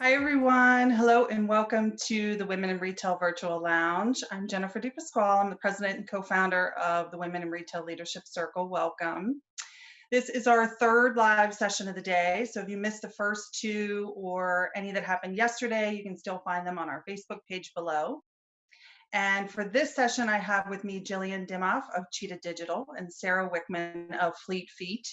Hi, everyone. Hello, and welcome to the Women in Retail Virtual Lounge. I'm Jennifer DePasquale. I'm the president and co-founder of the Women in Retail Leadership Circle. Welcome. This is our third live session of the day. So if you missed the first two or any that happened yesterday, you can still find them on our Facebook page below. And for this session, I have with me Jillian Dimoff of Cheetah Digital and Sarah Wickman of Fleet Feet.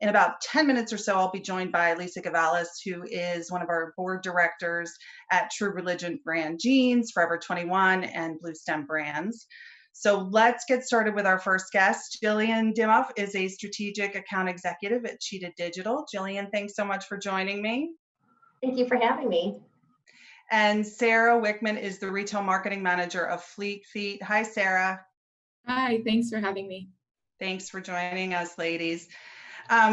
In about 10 minutes or so, I'll be joined by Lisa Gavalis, who is one of our board directors at True Religion Brand Jeans, Forever 21, and Blue Stem Brands. So let's get started with our first guest. Jillian Dimoff is a strategic account executive at Cheetah Digital. Jillian, thanks so much for joining me. Thank you for having me. And Sarah Wickman is the retail marketing manager of Fleet Feet. Hi, Sarah. Hi, thanks for having me. Thanks for joining us, ladies.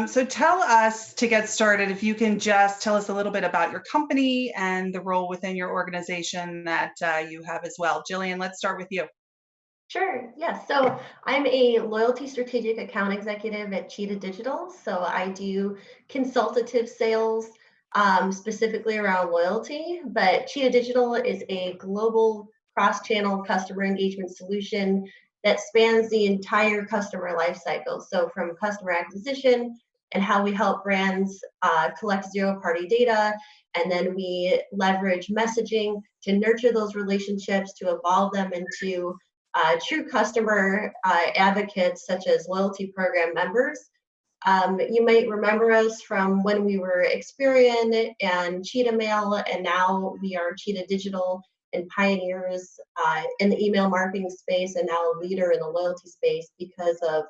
So tell us, to get started, if you can just tell us a little bit about your company and the role within your organization that you have as well. Jillian, let's start with you. Sure, yes. So I'm a loyalty strategic account executive at Cheetah Digital. So I do consultative sales specifically around loyalty, but Cheetah Digital is a global cross-channel customer engagement solution that spans the entire customer lifecycle. So from customer acquisition and how we help brands collect zero-party data, and then we leverage messaging to nurture those relationships, to evolve them into true customer advocates such as loyalty program members. You might remember us from when we were Experian and Cheetah Mail, and now we are Cheetah Digital and pioneers in the email marketing space, and now a leader in the loyalty space because of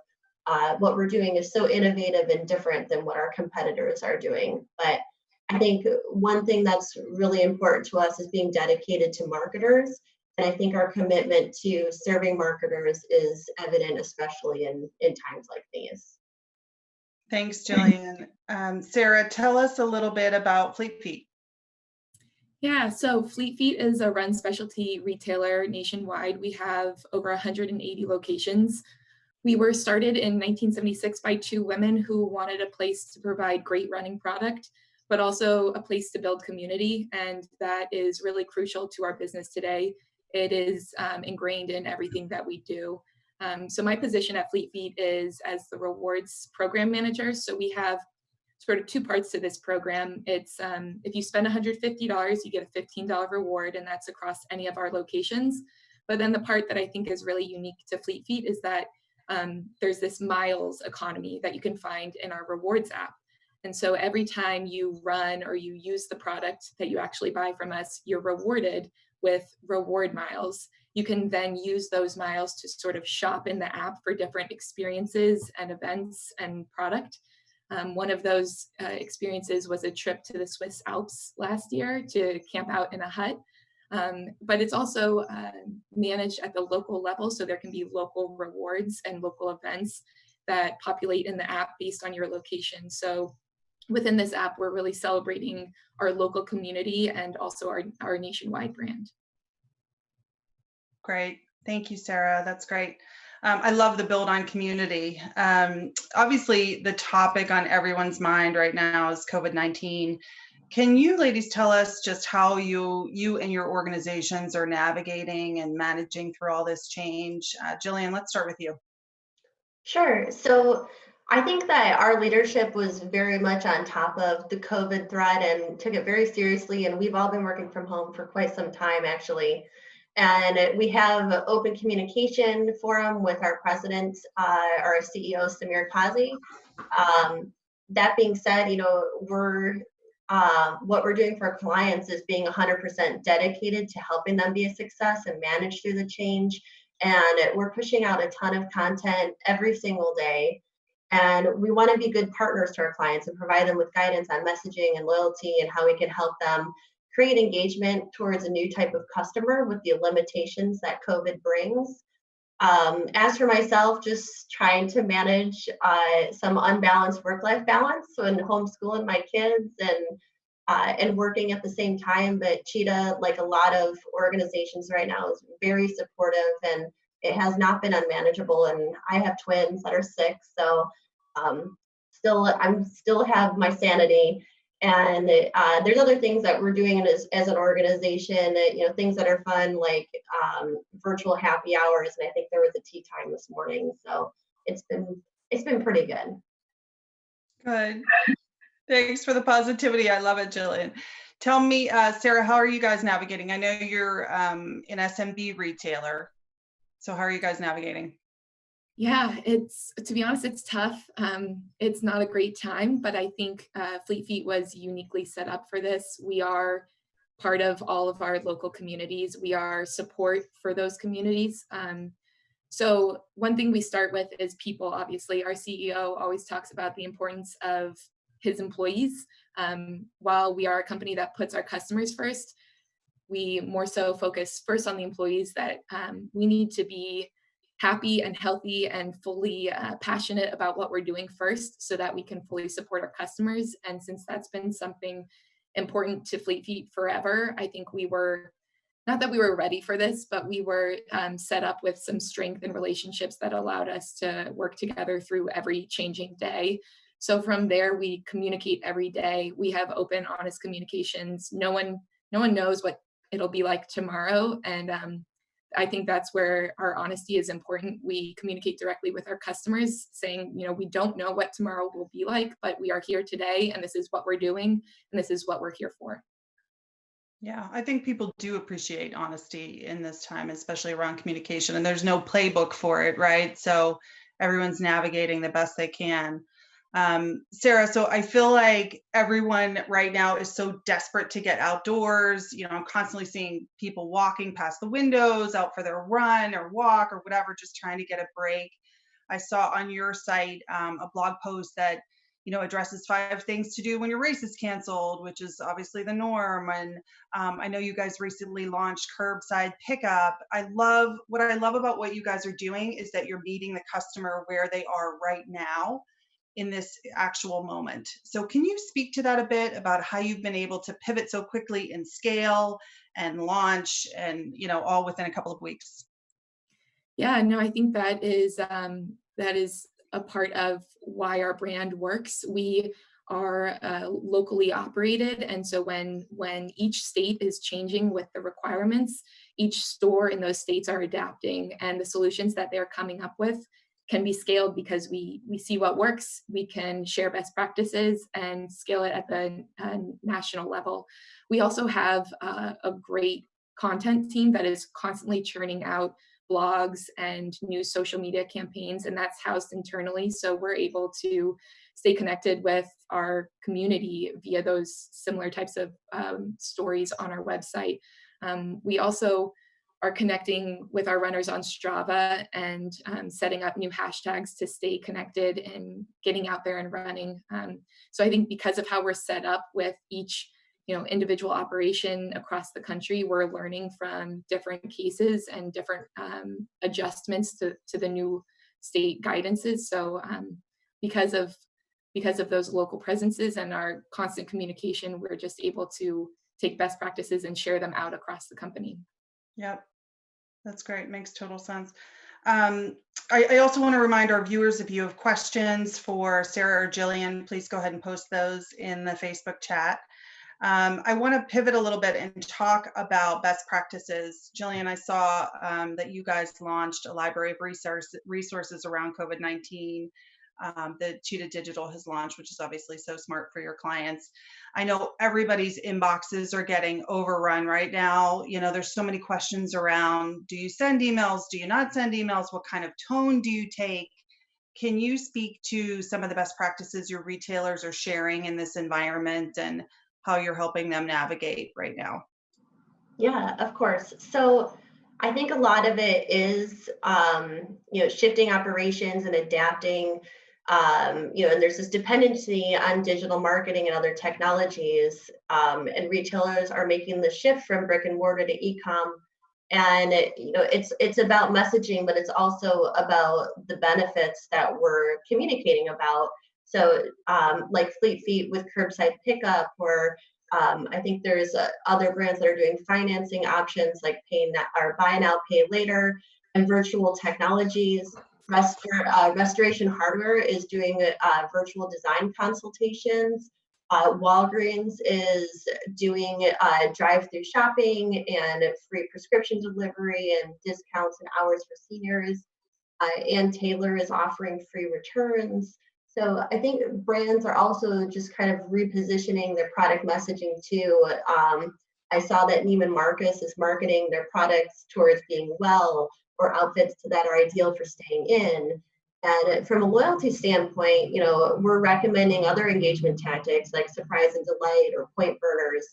what we're doing is so innovative and different than what our competitors are doing. But I think one thing that's really important to us is being dedicated to marketers. And I think our commitment to serving marketers is evident, especially in times like these. Thanks, Jillian. Sarah, tell us a little bit about Fleet Feet. Yeah, so Fleet Feet is a run specialty retailer nationwide. We have over 180 locations. We were started in 1976 by two women who wanted a place to provide great running product, but also a place to build community. And that is really crucial to our business today. It is ingrained in everything that we do. So my position at Fleet Feet is as the rewards program manager. So we have sort of two parts to this program. It's if you spend $150, you get a $15 reward, and that's across any of our locations. But then the part that I think is really unique to Fleet Feet is that there's this miles economy that you can find in our rewards app. And so every time you run or you use the product that you actually buy from us, you're rewarded with reward miles. You can then use those miles to sort of shop in the app for different experiences and events and product. One of those experiences was a trip to the Swiss Alps last year to camp out in a hut. But it's also managed at the local level, so there can be local rewards and local events that populate in the app based on your location. So within this app, we're really celebrating our local community and also our nationwide brand. Great. Thank you, Sarah. That's great. I love the build on community. Obviously, the topic on everyone's mind right now is COVID-19. Can you ladies tell us just how you and your organizations are navigating and managing through all this change? Jillian, let's start with you. Sure. So I think that our leadership was very much on top of the COVID threat and took it very seriously. And we've all been working from home for quite some time, actually. And we have an open communication forum with our president, our CEO, Samir Kazi. That being said, what we're doing for our clients is being 100% dedicated to helping them be a success and manage through the change. And we're pushing out a ton of content every single day. And we want to be good partners to our clients and provide them with guidance on messaging and loyalty and how we can help them create engagement towards a new type of customer with the limitations that COVID brings. As for myself, just trying to manage some unbalanced work-life balance, so in homeschooling my kids and working at the same time. But Cheetah, like a lot of organizations right now, is very supportive, and it has not been unmanageable. And I have twins that are 6, so I still have my sanity. And there's other things that we're doing as an organization, things that are fun, like virtual happy hours. And I think there was a tea time this morning. So it's been pretty good. Good. Thanks for the positivity. I love it, Jillian. Tell me, Sarah, how are you guys navigating? I know you're an SMB retailer. So how are you guys navigating? Yeah, to be honest, it's tough. It's not a great time, but I think Fleet Feet was uniquely set up for this. We are part of all of our local communities. We are support for those communities. So one thing we start with is people. Obviously, our CEO always talks about the importance of his employees. While we are a company that puts our customers first, we more so focus first on the employees, that we need to be happy and healthy and fully passionate about what we're doing first, so that we can fully support our customers. And since that's been something important to Fleet Feet forever, I think we were, not that we were ready for this, but we were set up with some strength and relationships that allowed us to work together through every changing day. So from there, we communicate every day. We have open, honest communications. No one knows what it'll be like tomorrow. And I think that's where our honesty is important. We communicate directly with our customers, saying, we don't know what tomorrow will be like, but we are here today, and this is what we're doing, and this is what we're here for. Yeah, I think people do appreciate honesty in this time, especially around communication, and there's no playbook for it, right? So everyone's navigating the best they can. Sarah, so I feel like everyone right now is so desperate to get outdoors. I'm constantly seeing people walking past the windows out for their run or walk or whatever, just trying to get a break. I saw on your site a blog post that addresses 5 things to do when your race is canceled, which is obviously the norm. And I know you guys recently launched curbside pickup. What I love about what you guys are doing is that you're meeting the customer where they are right now in this actual moment. So can you speak to that a bit, about how you've been able to pivot so quickly and scale and launch, and all within a couple of weeks? Yeah, no, I think that is a part of why our brand works. We are locally operated, and so when each state is changing with the requirements, each store in those states are adapting, and the solutions that they're coming up with can be scaled because we see what works. We can share best practices and scale it at the national level. We also have a great content team that is constantly churning out blogs and new social media campaigns, and that's housed internally. So we're able to stay connected with our community via those similar types of stories on our website. We also are connecting with our runners on Strava and setting up new hashtags to stay connected and getting out there and running. So I think because of how we're set up with each individual operation across the country, we're learning from different cases and different adjustments to the new state guidances. So because of those local presences and our constant communication, we're just able to take best practices and share them out across the company. Yep, that's great. Makes total sense. I also want to remind our viewers, if you have questions for Sarah or Jillian, please go ahead and post those in the Facebook chat. I want to pivot a little bit and talk about best practices. Jillian, I saw that you guys launched a library of resources around COVID-19 that Cheetah Digital has launched, which is obviously so smart for your clients. I know everybody's inboxes are getting overrun right now. There's so many questions around, do you send emails? Do you not send emails? What kind of tone do you take? Can you speak to some of the best practices your retailers are sharing in this environment and how you're helping them navigate right now? Yeah, of course. So I think a lot of it is, shifting operations and adapting, and there's this dependency on digital marketing and other technologies, and retailers are making the shift from brick and mortar to e-com. And it's about messaging, but it's also about the benefits that we're communicating about. So like Fleet Feet with curbside pickup, or I think there's other brands that are doing financing options like buy now, pay later, and virtual technologies. Restoration Hardware is doing virtual design consultations. Walgreens is doing drive-through shopping and free prescription delivery and discounts and hours for seniors. Ann Taylor is offering free returns. So I think brands are also just kind of repositioning their product messaging too. I saw that Neiman Marcus is marketing their products towards being well, or outfits that are ideal for staying in. And from a loyalty standpoint, we're recommending other engagement tactics like surprise and delight or point burners,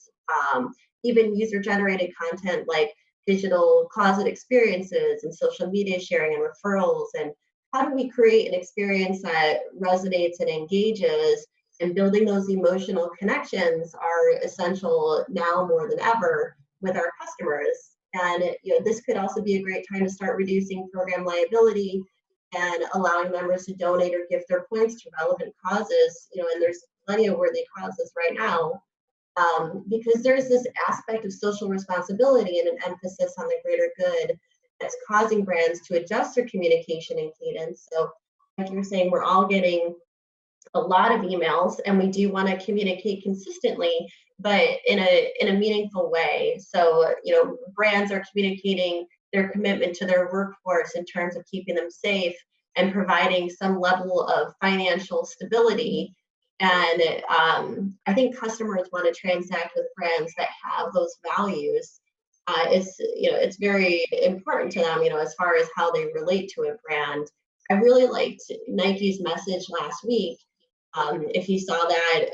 even user-generated content like digital closet experiences and social media sharing and referrals. And how do we create an experience that resonates and engages? And building those emotional connections are essential now more than ever with our customers. And this could also be a great time to start reducing program liability and allowing members to donate or gift their points to relevant causes. And there's plenty of worthy causes right now, because there's this aspect of social responsibility and an emphasis on the greater good that's causing brands to adjust their communication and cadence. So, like you're saying, we're all getting a lot of emails, and we do want to communicate consistently, but in a meaningful way. So, brands are communicating their commitment to their workforce in terms of keeping them safe and providing some level of financial stability. And I think customers want to transact with brands that have those values. It's very important to them, as far as how they relate to a brand. I really liked Nike's message last week. If you saw that,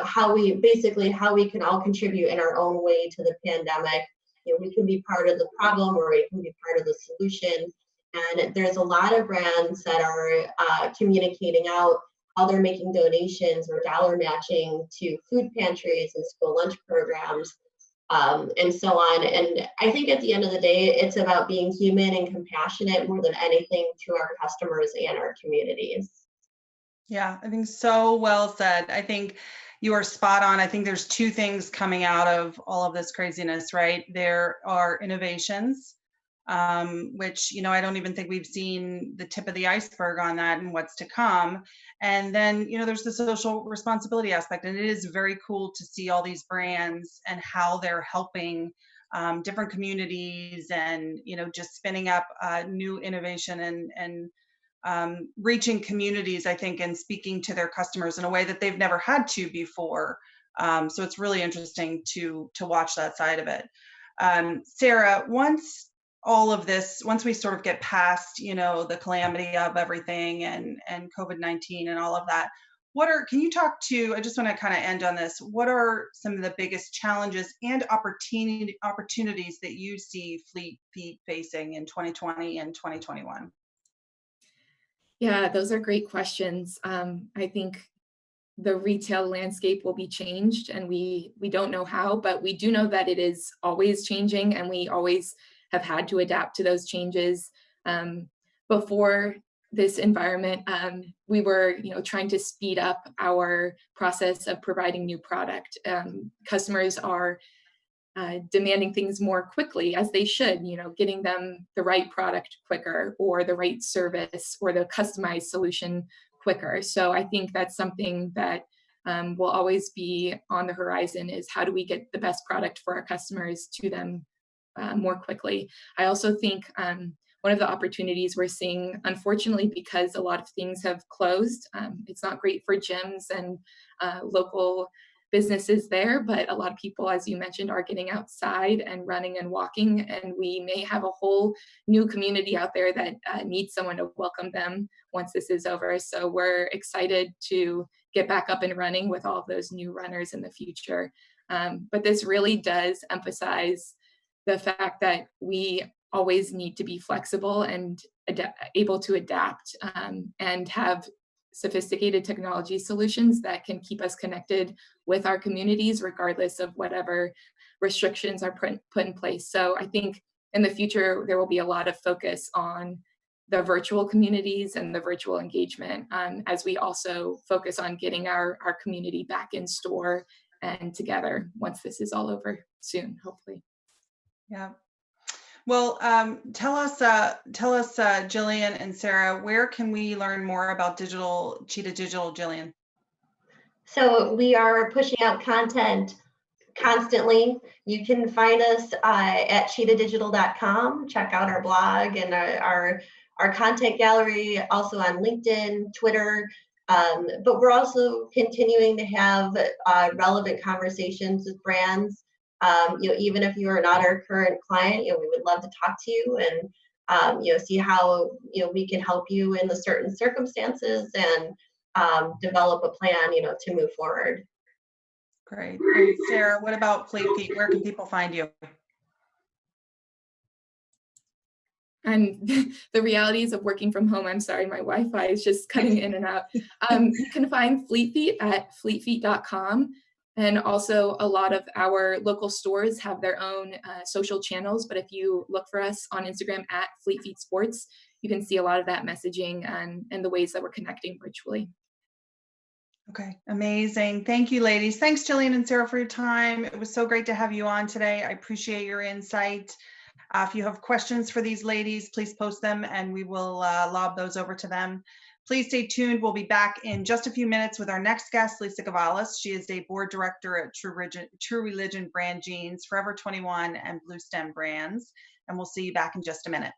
how we can all contribute in our own way to the pandemic. We can be part of the problem, or we can be part of the solution. And there's a lot of brands that are communicating out how they're making donations or dollar matching to food pantries and school lunch programs, and so on. And I think at the end of the day, it's about being human and compassionate more than anything to our customers and our communities. Yeah, I think so well said. I think you are spot on. I think there's two things coming out of all of this craziness, right? There are innovations, which, I don't even think we've seen the tip of the iceberg on that and what's to come. And then, there's the social responsibility aspect. And it is very cool to see all these brands and how they're helping different communities and, just spinning up new innovation and reaching communities, I think, and speaking to their customers in a way that they've never had to before. So it's really interesting to watch that side of it. Sarah, once we sort of get past, the calamity of everything and COVID-19 and all of that, can you talk to, I just want to kind of end on this, what are some of the biggest challenges and opportunities that you see Fleet Feet facing in 2020 and 2021? Yeah, those are great questions. I think the retail landscape will be changed, and we don't know how, but we do know that it is always changing, and we always have had to adapt to those changes. Before this environment, we were, trying to speed up our process of providing new product. Customers are demanding things more quickly, as they should, getting them the right product quicker, or the right service, or the customized solution quicker. So I think that's something that will always be on the horizon, is how do we get the best product for our customers to them more quickly. I also think one of the opportunities we're seeing, unfortunately, because a lot of things have closed, it's not great for gyms and local businesses there, but a lot of people, as you mentioned, are getting outside and running and walking, and we may have a whole new community out there that needs someone to welcome them once this is over. So we're excited to get back up and running with all of those new runners in the future. But this really does emphasize the fact that we always need to be flexible and able to adapt, and have sophisticated technology solutions that can keep us connected with our communities, regardless of whatever restrictions are put in place. So I think in the future, there will be a lot of focus on the virtual communities and the virtual engagement, as we also focus on getting our community back in store and together once this is all over soon, hopefully. Yeah. Well, tell us, Jillian and Sarah, where can we learn more about Cheetah Digital, Jillian? So we are pushing out content constantly. You can find us at cheetahdigital.com. Check out our blog and our content gallery, also on LinkedIn, Twitter. But we're also continuing to have relevant conversations with brands. Even if you are not our current client, we would love to talk to you and see how we can help you in the certain circumstances and develop a plan, to move forward. Great. And Sarah, what about Fleet Feet? Where can people find you? And the realities of working from home, I'm sorry, my Wi-Fi is just cutting in and out. You can find Fleet Feet at fleetfeet.com. And also a lot of our local stores have their own social channels, but if you look for us on Instagram at Fleet Feet Sports, you can see a lot of that messaging and the ways that we're connecting virtually. Okay, amazing. Thank you, ladies. Thanks, Jillian and Sarah, for your time. It was so great to have you on today. I appreciate your insight. If you have questions for these ladies, please post them and we will lob those over to them. Please stay tuned. We'll be back in just a few minutes with our next guest, Lisa Gavalis. She is a board director at True Religion Brand Jeans, Forever 21, and Blue Stem Brands. And we'll see you back in just a minute.